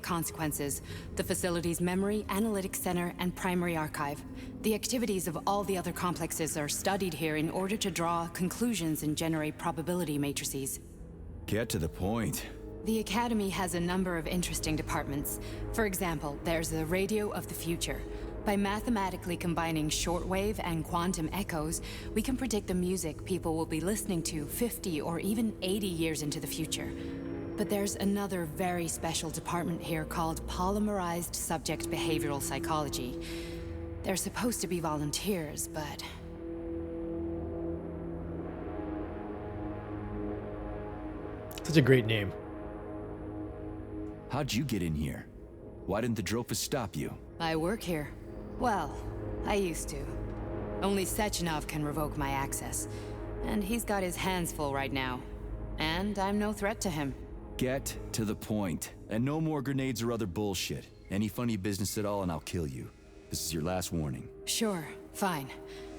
consequences: the facility's memory, analytics center, and primary archive. The activities of all the other complexes are studied here in order to draw conclusions and generate probability matrices. Get to the point. The Academy has a number of interesting departments. For example, there's the Radio of the Future. By mathematically combining shortwave and quantum echoes, we can predict the music people will be listening to 50 or even 80 years into the future. But there's another very special department here called Polymerized Subject Behavioral Psychology. They're supposed to be volunteers, but... Such a great name. How'd you get in here? Why didn't the Drofus stop you? I work here. Well, I used to. Only Sechenov can revoke my access. And he's got his hands full right now. And I'm no threat to him. Get to the point. And no more grenades or other bullshit. Any funny business at all and I'll kill you. This is your last warning. Sure, fine.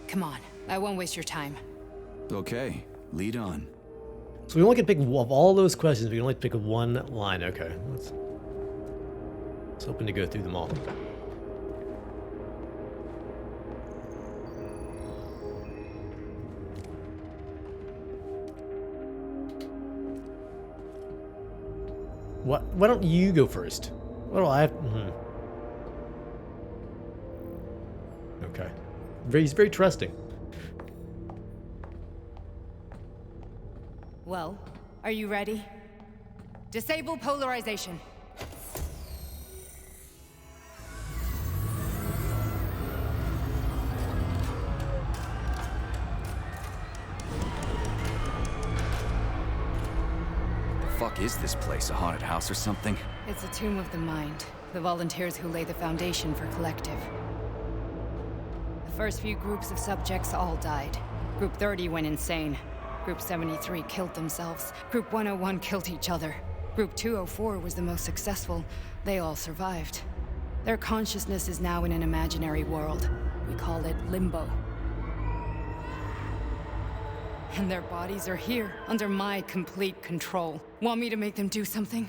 Come on, I won't waste your time. Okay, lead on. So we only can pick, of all those questions, we can only pick one line. Okay, let's hoping to go through them all. Why don't you go first? What do I have? Okay. He's very trusting. Well, are you ready? Disable polarization. Fuck is this place? A haunted house or something? It's a tomb of the mind. The volunteers who lay the foundation for Collective. The first few groups of subjects all died. Group 30 went insane. Group 73 killed themselves. Group 101 killed each other. Group 204 was the most successful. They all survived. Their consciousness is now in an imaginary world. We call it Limbo. And their bodies are here, under my complete control. Want me to make them do something?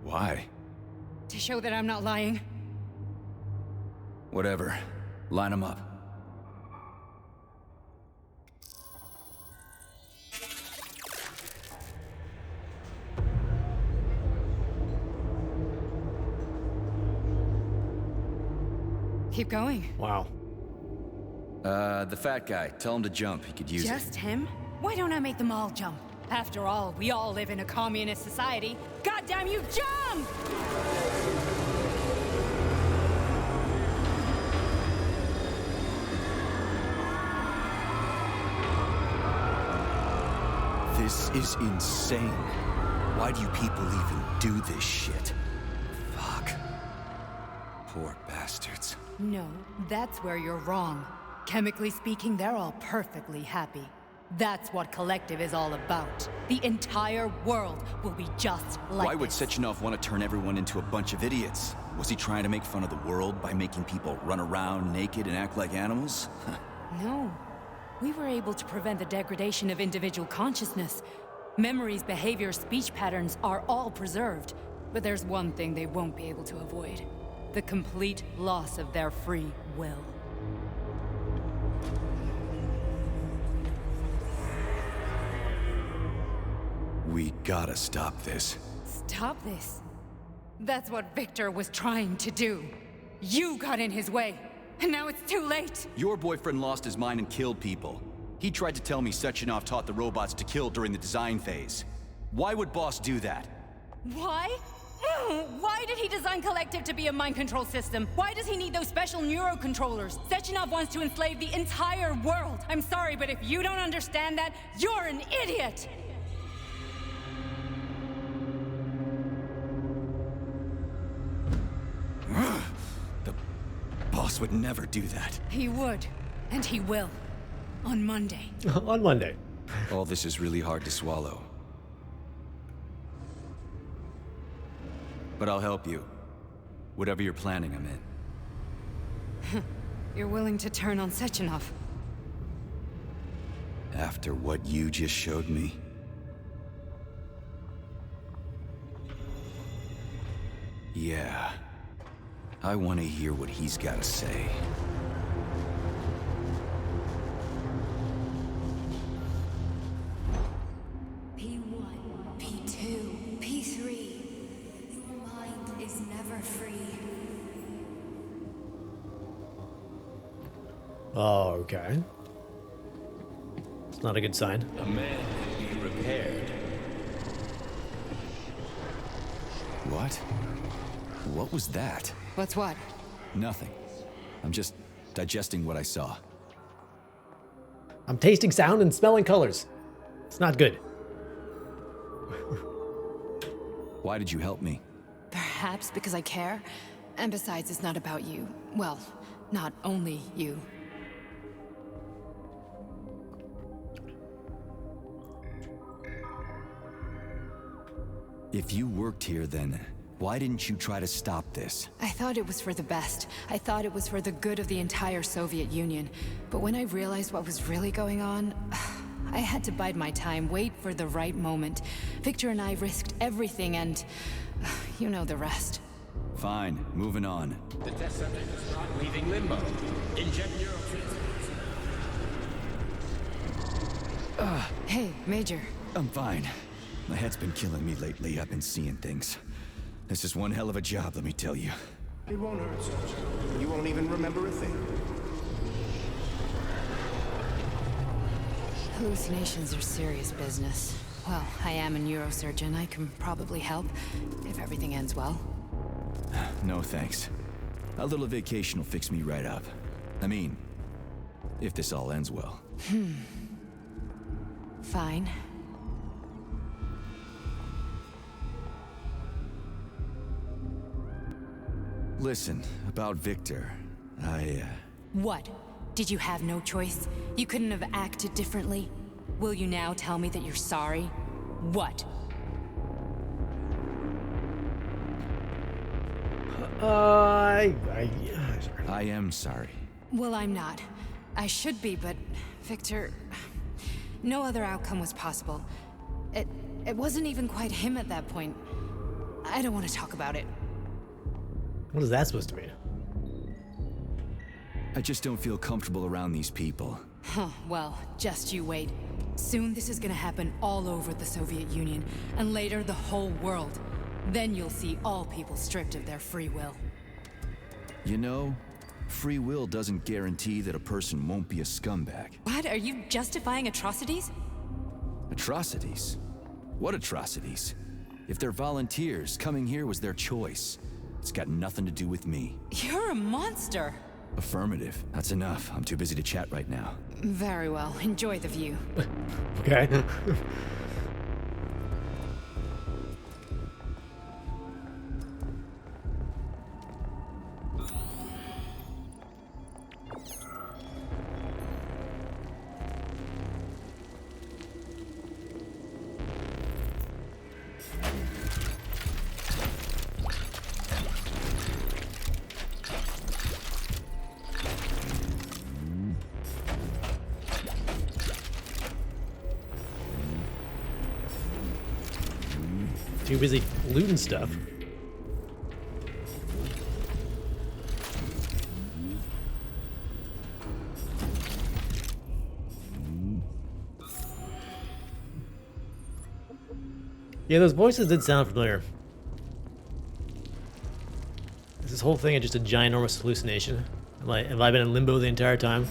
Why? To show that I'm not lying? Whatever. Line them up. Keep going. Wow. The fat guy. Tell him to jump. He could use it. Just him? Why don't I make them all jump? After all, we all live in a communist society. Goddamn you, jump! This is insane. Why do you people even do this shit? Fuck. Poor bastards. No, that's where you're wrong. Chemically speaking, they're all perfectly happy. That's what Collective is all about. The entire world will be just like Why would this. Sechenov want to turn everyone into a bunch of idiots? Was he trying to make fun of the world by making people run around naked and act like animals? No. We were able to prevent the degradation of individual consciousness. Memories, behavior, speech patterns are all preserved. But there's one thing they won't be able to avoid. The complete loss of their free will. We gotta stop this. Stop this. That's what Victor was trying to do. You got in his way, and now it's too late. Your boyfriend lost his mind and killed people. He tried to tell me Sechenov taught the robots to kill during the design phase. Why would Boss do that? Why? Why did he design Collective to be a mind control system? Why does he need those special neurocontrollers? Sechenov wants to enslave the entire world. I'm sorry, but if you don't understand that, you're an idiot! The Boss would never do that. He would, and he will. On Monday. On Monday. All this is really hard to swallow. But I'll help you. Whatever you're planning, I'm in. You're willing to turn on Sechenov? After what you just showed me. Yeah. I want to hear what he's got to say. P1, P2, P3. Your mind is never free. Oh, okay. It's not a good sign. A man can be repaired. What? What was that? What's what? Nothing. I'm just digesting what I saw. I'm tasting sound and smelling colors. It's not good. Why did you help me? Perhaps because I care. And besides, it's not about you. Well, not only you. If you worked here, then why didn't you try to stop this? I thought it was for the best. I thought it was for the good of the entire Soviet Union. But when I realized what was really going on, I had to bide my time, wait for the right moment. Victor and I risked everything and you know the rest. Fine, moving on. The test subject is not leaving limbo. Inject neurotransmitters. Hey, Major. I'm fine. My head's been killing me lately. I've been seeing things. This is one hell of a job, let me tell you. It won't hurt, Sergeant. You won't even remember a thing. Hallucinations are serious business. Well, I am a neurosurgeon. I can probably help, if everything ends well. No thanks. A little vacation will fix me right up. I mean, if this all ends well. Fine. Listen, about Victor, What? Did you have no choice? You couldn't have acted differently? Will you now tell me that you're sorry? What? I am sorry. Well, I'm not. I should be, but Victor... No other outcome was possible. It wasn't even quite him at that point. I don't want to talk about it. What is that supposed to mean? I just don't feel comfortable around these people. Huh, well, just you wait. Soon this is gonna happen all over the Soviet Union, and later the whole world. Then you'll see all people stripped of their free will. You know, free will doesn't guarantee that a person won't be a scumbag. What? Are you justifying atrocities? Atrocities? What atrocities? If they're volunteers, coming here was their choice. It's got nothing to do with me. You're a monster! Affirmative. That's enough. I'm too busy to chat right now. Very well. Enjoy the view. Okay. Too busy looting stuff. Yeah, those voices did sound familiar. Is this whole thing just a ginormous hallucination? Have I been in limbo the entire time?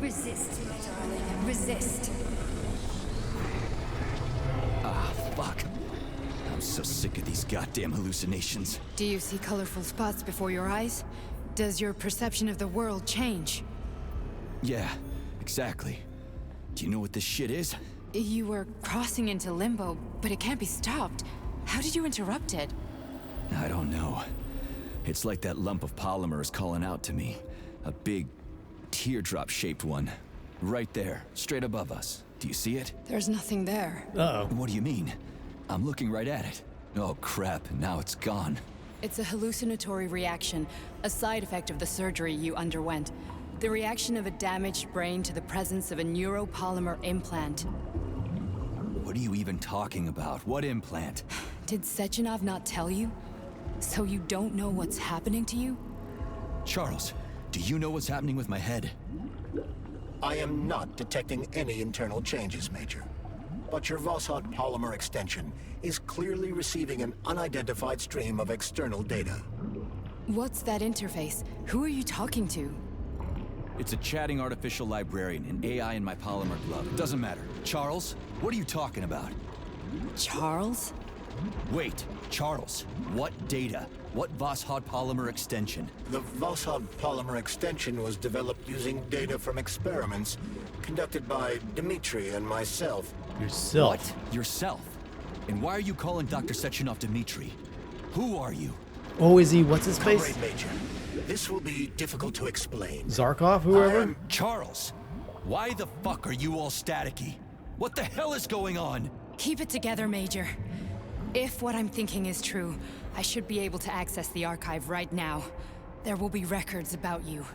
Resist, my darling. Resist. Ah, fuck. I'm so sick of these goddamn hallucinations. Do you see colorful spots before your eyes? Does your perception of the world change? Yeah, exactly. Do you know what this shit is? You were crossing into limbo, but it can't be stopped. How did you interrupt it? I don't know. It's like that lump of polymer is calling out to me. A big, teardrop-shaped one. Right there, straight above us. Do you see it? There's nothing there. Uh-oh. What do you mean? I'm looking right at it. Oh crap, now it's gone. It's a hallucinatory reaction, a side effect of the surgery you underwent. The reaction of a damaged brain to the presence of a neuropolymer implant. What are you even talking about? What implant? Did Sechenov not tell you? So you don't know what's happening to you? Charles, do you know what's happening with my head? I am not detecting any internal changes, Major. But your Voshod polymer extension is clearly receiving an unidentified stream of external data. What's that interface? Who are you talking to? It's a chatting artificial librarian, an AI in my polymer glove. It doesn't matter. Charles, what are you talking about? Charles? Wait, Charles, what data? What Voshod polymer extension? The Voshod polymer extension was developed using data from experiments conducted by Dmitri and myself. Yourself. What? Yourself? And why are you calling Dr. Sechenov Dmitri? Who are you? Oh, is he? What's his face? Comrade Major, this will be difficult to explain. Zarkov, whoever? Charles, why the fuck are you all staticky? What the hell is going on? Keep it together, Major. If what I'm thinking is true, I should be able to access the archive right now. There will be records about you.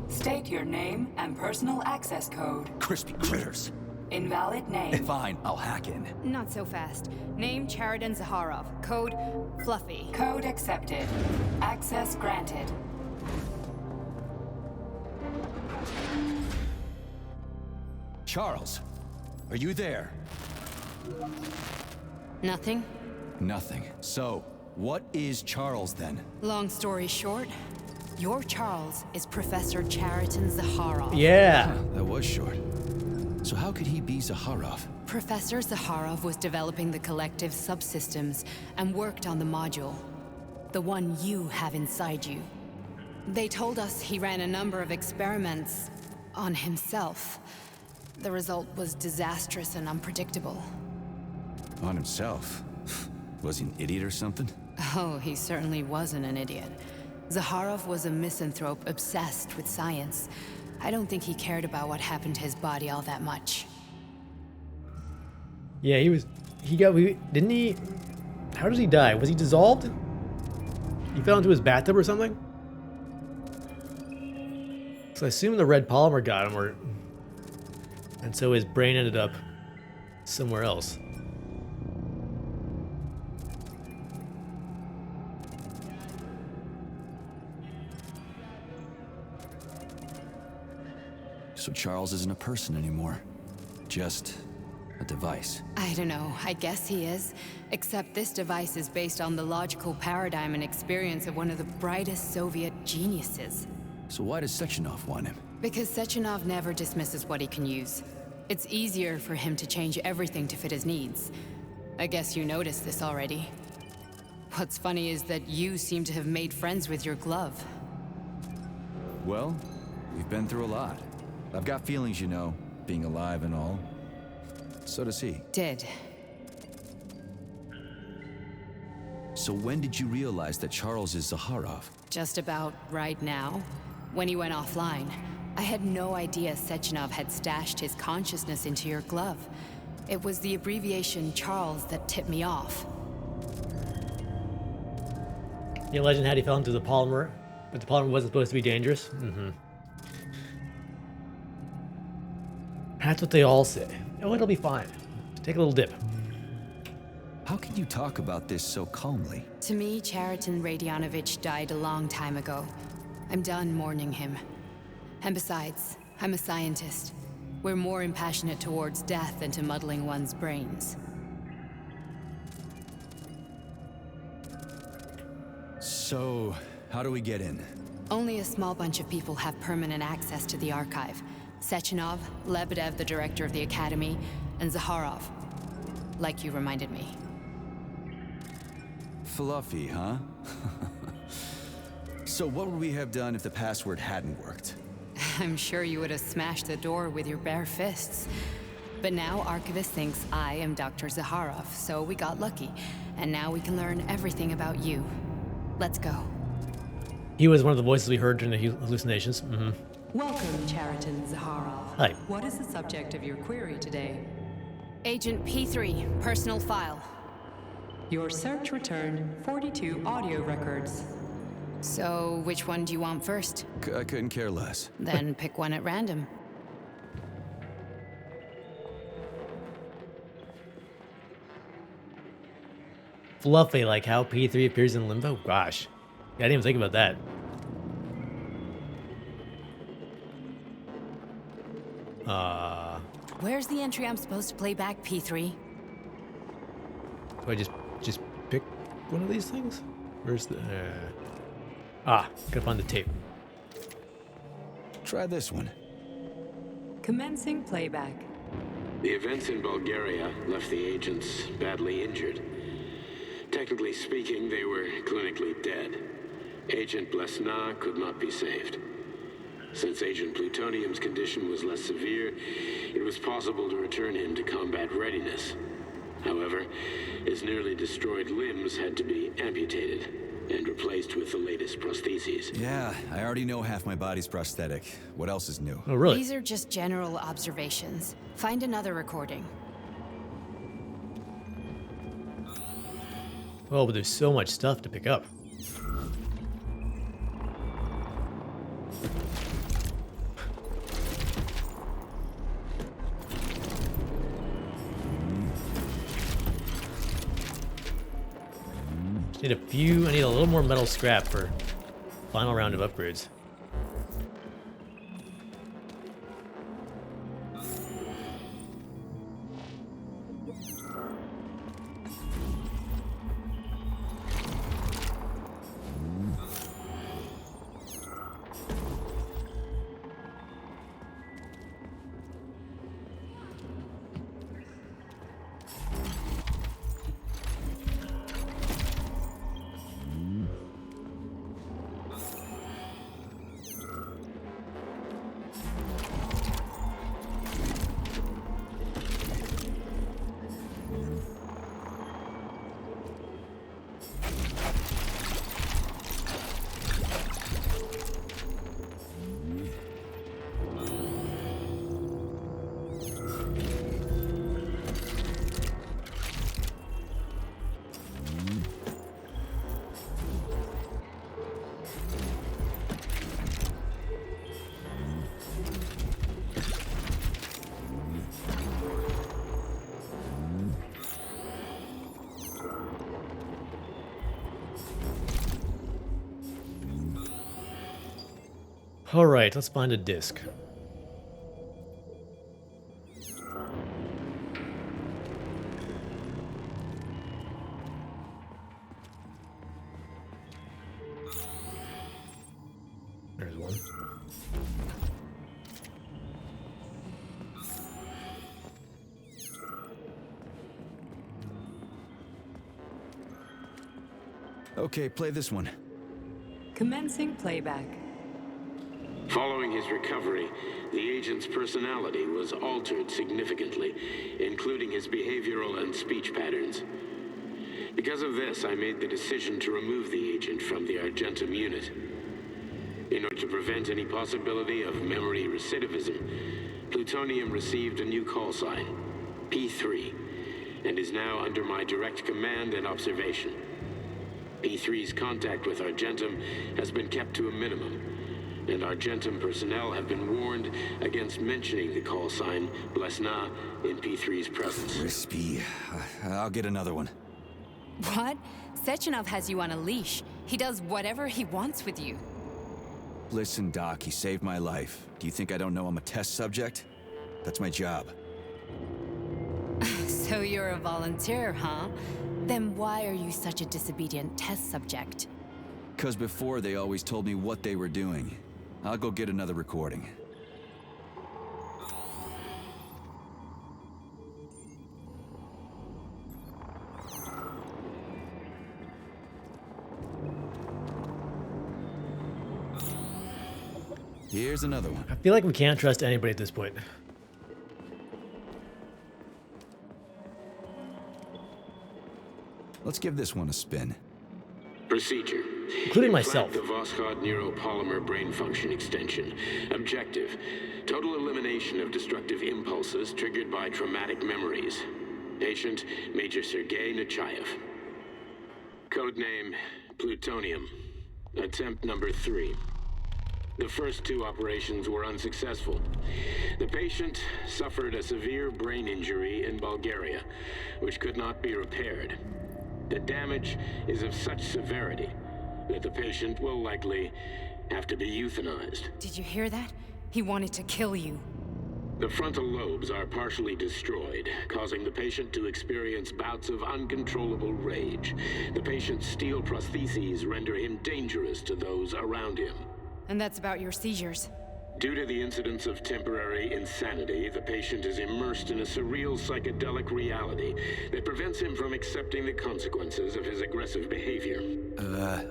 State your name and personal access code. Crispy critters. Invalid name. Fine, I'll hack in. Not so fast. Name Cheridin Zaharov. Code Fluffy. Code accepted. Access granted. Charles, are you there? Nothing? Nothing. So, what is Charles then? Long story short, your Charles is Professor Chariton Zaharov. Yeah. That was short. So how could he be Zaharov? Professor Zaharov was developing the collective subsystems and worked on the module. The one you have inside you. They told us he ran a number of experiments on himself. The result was disastrous and unpredictable. On himself? Was he an idiot or something? Oh, he certainly wasn't an idiot. Zaharov was a misanthrope obsessed with science. I don't think he cared about what happened to his body all that much. Yeah, didn't he? How did he die? Was he dissolved? He fell into his bathtub or something? So I assume the red polymer got him, and so his brain ended up somewhere else. So Charles isn't a person anymore. Just a device. I don't know, I guess he is. Except this device is based on the logical paradigm and experience of one of the brightest Soviet geniuses. So why does Sechenov want him? Because Sechenov never dismisses what he can use. It's easier for him to change everything to fit his needs. I guess you noticed this already. What's funny is that you seem to have made friends with your glove. Well, we've been through a lot. I've got feelings, you know, being alive and all. So does he. Did. So when did you realize that Charles is Zaharov? Just about right now. When he went offline. I had no idea Sechenov had stashed his consciousness into your glove. It was the abbreviation Charles that tipped me off. The legend had he fell into the polymer, but the polymer wasn't supposed to be dangerous. That's what they all say. Oh, it'll be fine. Take a little dip. How can you talk about this so calmly? To me, Chariton Radionovich died a long time ago. I'm done mourning him. And besides, I'm a scientist. We're more impassionate towards death than to muddling one's brains. So, how do we get in? Only a small bunch of people have permanent access to the archive. Sechenov, Lebedev, the director of the Academy, and Zaharov. Like you reminded me. Fluffy, huh? So what would we have done if the password hadn't worked? I'm sure you would have smashed the door with your bare fists. But now Archivist thinks I am Dr. Zaharov, so we got lucky. And now we can learn everything about you. Let's go. He was one of the voices we heard during the hallucinations. Welcome, Chariton Zaharov. Hi. What is the subject of your query today? Agent P3, personal file. Your search returned 42 audio records. So, which one do you want first? I couldn't care less. Then pick one at random. Fluffy, like how P3 appears in Limbo? Gosh. Yeah, I didn't even think about that. Where's the entry I'm supposed to play back, P3? Do I just pick one of these things? Where's the... gotta find the tape. Try this one. Commencing playback. The events in Bulgaria left the agents badly injured. Technically speaking, they were clinically dead. Agent Blesna could not be saved. Since Agent Plutonium's condition was less severe, it was possible to return him to combat readiness. However, his nearly destroyed limbs had to be amputated and replaced with the latest prostheses. Yeah, I already know half my body's prosthetic. What else is new? Oh, really? These are just general observations. Find another recording. Oh, but there's so much stuff to pick up. I need a little more metal scrap for final round of upgrades. All right, let's find a disc. There's one. Okay, play this one. Commencing playback. Following his recovery, the agent's personality was altered significantly, including his behavioral and speech patterns. Because of this, I made the decision to remove the agent from the Argentum unit. In order to prevent any possibility of memory recidivism, Plutonium received a new call sign, P3, and is now under my direct command and observation. P3's contact with Argentum has been kept to a minimum, and Argentum personnel have been warned against mentioning the call sign Blesna in P3's presence. Crispy. I'll get another one. What? Sechenov has you on a leash. He does whatever he wants with you. Listen, Doc, he saved my life. Do you think I don't know I'm a test subject? That's my job. So you're a volunteer, huh? Then why are you such a disobedient test subject? 'Cause before they always told me what they were doing. I'll go get another recording. Here's another one. I feel like we can't trust anybody at this point. Let's give this one a spin. Procedure. including myself. The Voskhod neuropolymer brain function extension. Objective: total elimination of destructive impulses triggered by traumatic memories. Patient: Major Sergei Nechayev. Codename: Plutonium. Attempt number 3. The first 2 operations were unsuccessful. The patient suffered a severe brain injury in Bulgaria, which could not be repaired. The damage is of such severity that the patient will likely have to be euthanized. Did you hear that? He wanted to kill you. The frontal lobes are partially destroyed, causing the patient to experience bouts of uncontrollable rage. The patient's steel prostheses render him dangerous to those around him. And that's about your seizures. Due to the incidence of temporary insanity, the patient is immersed in a surreal psychedelic reality that prevents him from accepting the consequences of his aggressive behavior.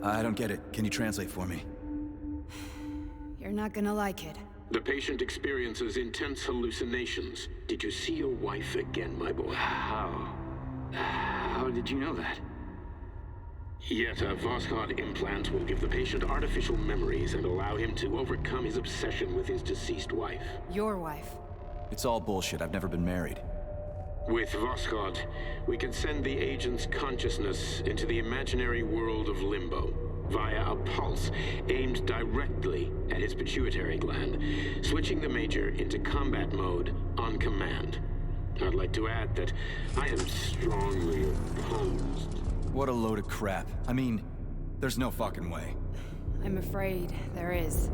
I don't get it. Can you translate for me? You're not gonna like it. The patient experiences intense hallucinations. Did you see your wife again, my boy? How did you know that? Yet a Voskhod implant will give the patient artificial memories and allow him to overcome his obsession with his deceased wife. Your wife. It's all bullshit. I've never been married. With Voskhod, we can send the agent's consciousness into the imaginary world of limbo via a pulse aimed directly at his pituitary gland, switching the Major into combat mode on command. I'd like to add that I am strongly opposed. What a load of crap. I mean, there's no fucking way. I'm afraid there is.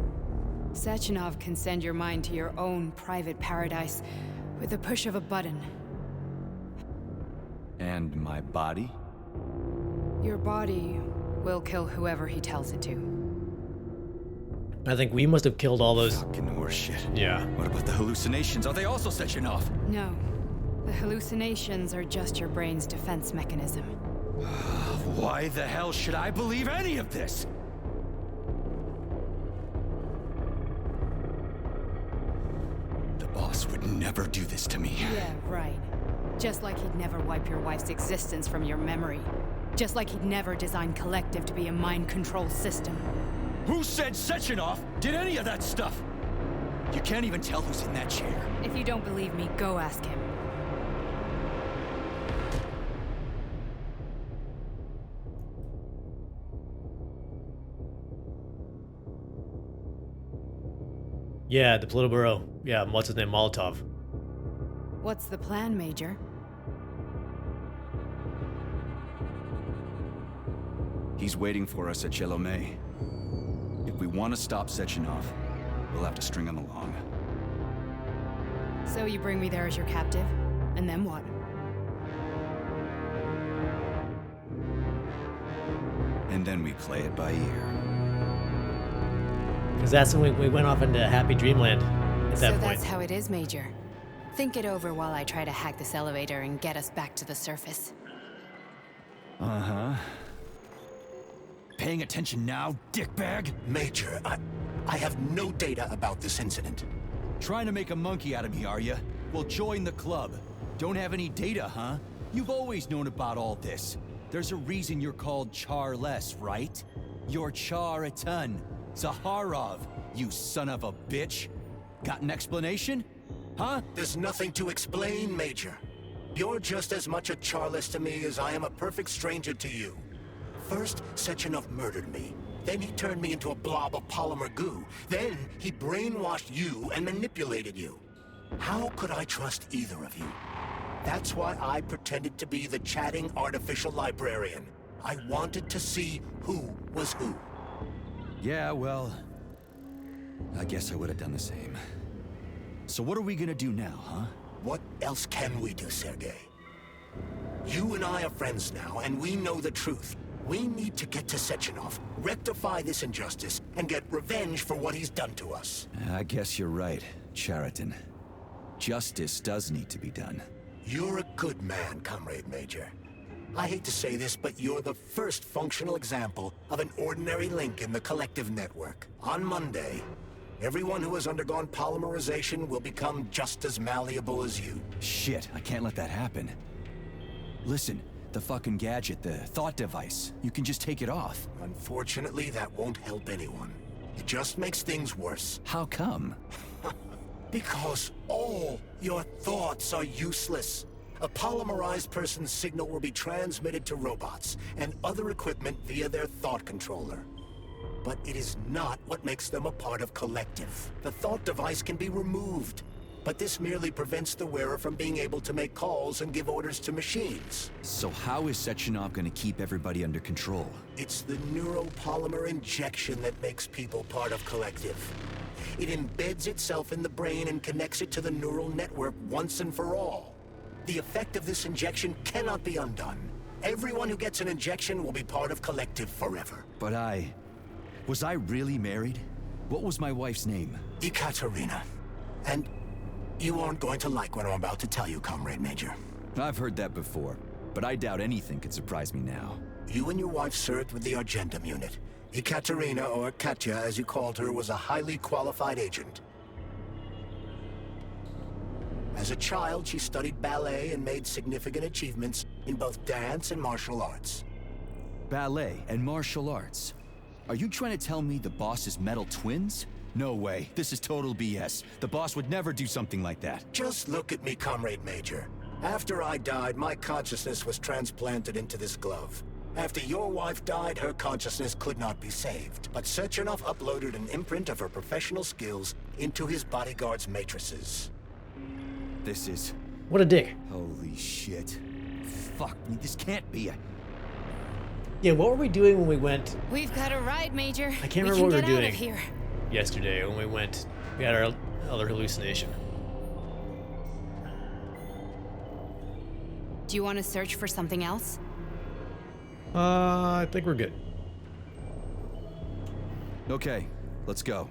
Sechenov can send your mind to your own private paradise with the push of a button. And my body? Your body will kill whoever he tells it to. I think we must have killed all those. Fucking horseshit. Yeah. What about the hallucinations? Are they also setting off? No. The hallucinations are just your brain's defense mechanism. Why the hell should I believe any of this? The boss would never do this to me. Yeah, right. Just like he'd never wipe your wife's existence from your memory. Just like he'd never design Collective to be a mind control system. Who said Sechenov did any of that stuff? You can't even tell who's in that chair. If you don't believe me, go ask him. Yeah, the Politburo. Yeah, what's his name? Molotov. What's the plan, Major? He's waiting for us at Chelomey. If we want to stop Sechenov, we'll have to string him along. So you bring me there as your captive, and then what? And then we play it by ear. Because that's when we went off into Happy Dreamland at that So point. that's how it is, Major. Think it over while I try to hack this elevator and get us back to the surface. Uh-huh. Paying attention now, dickbag? Major, I have no data about this incident. Trying to make a monkey out of me, are you? Well, join the club. Don't have any data, huh? You've always known about all this. There's a reason you're called Charless, right? You're Char a ton. Zaharov, you son of a bitch. Got an explanation? Huh? There's nothing to explain, Major. You're just as much a Charless to me as I am a perfect stranger to you. First, Sechenov murdered me. Then he turned me into a blob of polymer goo. Then he brainwashed you and manipulated you. How could I trust either of you? That's why I pretended to be the chatting artificial librarian. I wanted to see who was who. Yeah, well, I guess I would have done the same. So what are we gonna do now, huh? What else can we do, Sergei? You and I are friends now, and we know the truth. We need to get to Sechenov, rectify this injustice, and get revenge for what he's done to us. I guess you're right, Chariton. Justice does need to be done. You're a good man, Comrade Major. I hate to say this, but you're the first functional example of an ordinary link in the Collective network. On Monday, everyone who has undergone polymerization will become just as malleable as you. Shit, I can't let that happen. Listen, The fucking gadget, the thought device. You can just take it off. Unfortunately, that won't help anyone. It just makes things worse. How come? Because all your thoughts are useless. A polymerized person's signal will be transmitted to robots and other equipment via their thought controller. But it is not what makes them a part of Collective. The thought device can be removed, but this merely prevents the wearer from being able to make calls and give orders to machines. So how is Sechenov gonna keep everybody under control? It's the neuropolymer injection that makes people part of Collective. It embeds itself in the brain and connects it to the neural network once and for all. The effect of this injection cannot be undone. Everyone who gets an injection will be part of Collective forever. But was I really married? What was my wife's name? Ekaterina. And you aren't going to like what I'm about to tell you, Comrade Major. I've heard that before, but I doubt anything could surprise me now. You and your wife served with the Argentum unit. Ekaterina, or Katya as you called her, was a highly qualified agent. As a child, she studied ballet and made significant achievements in both dance and martial arts. Ballet and martial arts? Are you trying to tell me the boss is metal twins? No way. This is total BS. The boss would never do something like that. Just look at me, Comrade Major. After I died, my consciousness was transplanted into this glove. After your wife died, her consciousness could not be saved. But Sechenov uploaded an imprint of her professional skills into his bodyguard's matrices. This is... What a dick. Holy shit. Fuck me, this can't be. Yeah, what were we doing when we went... We've got a ride, Major. I can't remember what we were Out of doing here. yesterday when we went... We had our other hallucination. Do you want to search for something else? I think we're good. Okay, let's go.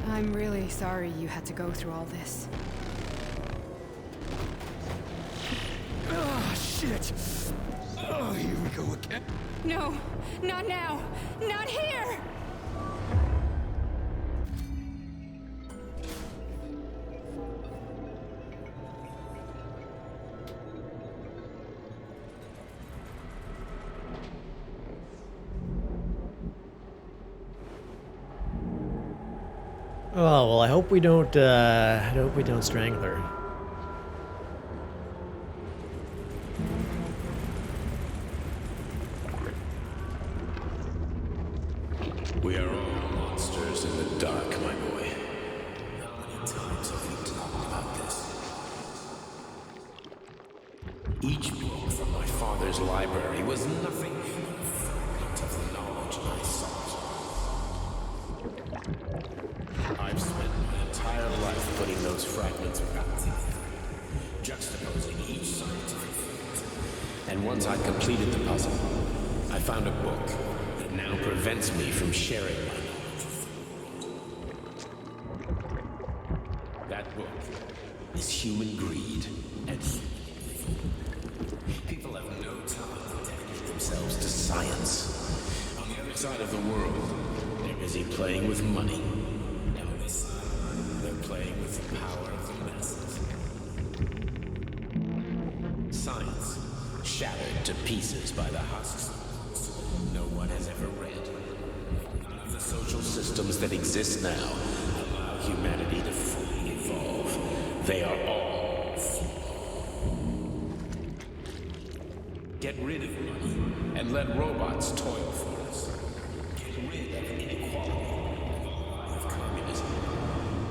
I'm really sorry you had to go through all this. Oh, shit! Oh, here we go again. No, not now! Not here! Oh, well, I hope we don't strangle her. We are all monsters in the dark, my boy. How many times have we talked about this? Each book from my father's library was nothing but a fragment of the knowledge I sought. I've spent my entire life putting those fragments back together, juxtaposing each scientific fact. And once I completed the puzzle, I found a book that now prevents me from sharing my knowledge with the world. That book is human greed and people have no time to dedicate themselves to science. On the other side of the world, they're busy playing with money. And on this side, they're playing with the power of the masses. Science, shattered to pieces by the husks no one has ever read. None of the social systems that exist now allow humanity to fully evolve. They are all flawed. Get rid of money and let robots toil for us. Get rid of inequality of communism.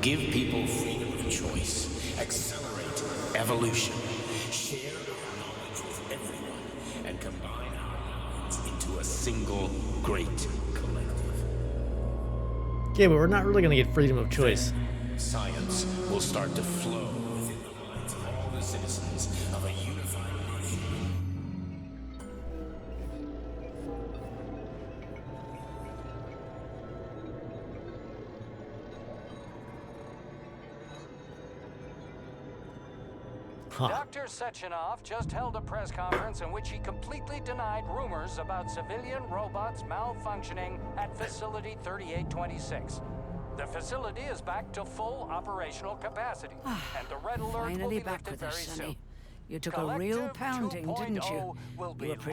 Give people freedom of choice. Accelerate evolution. Share our knowledge with everyone and combine our minds into a single great collective. Yeah, but we're not really gonna get freedom of choice. Science will start to flow within the minds of all the citizens of a unified nation. Dr. Sechenov just held a press conference in which he completely denied rumors about civilian robots malfunctioning at Facility 3826. The facility is back to full operational capacity, and the red alert will Finally be back lifted with very us, soon. Sonny. You took a real Collective pounding, didn't you? 2.0 will You be were pretty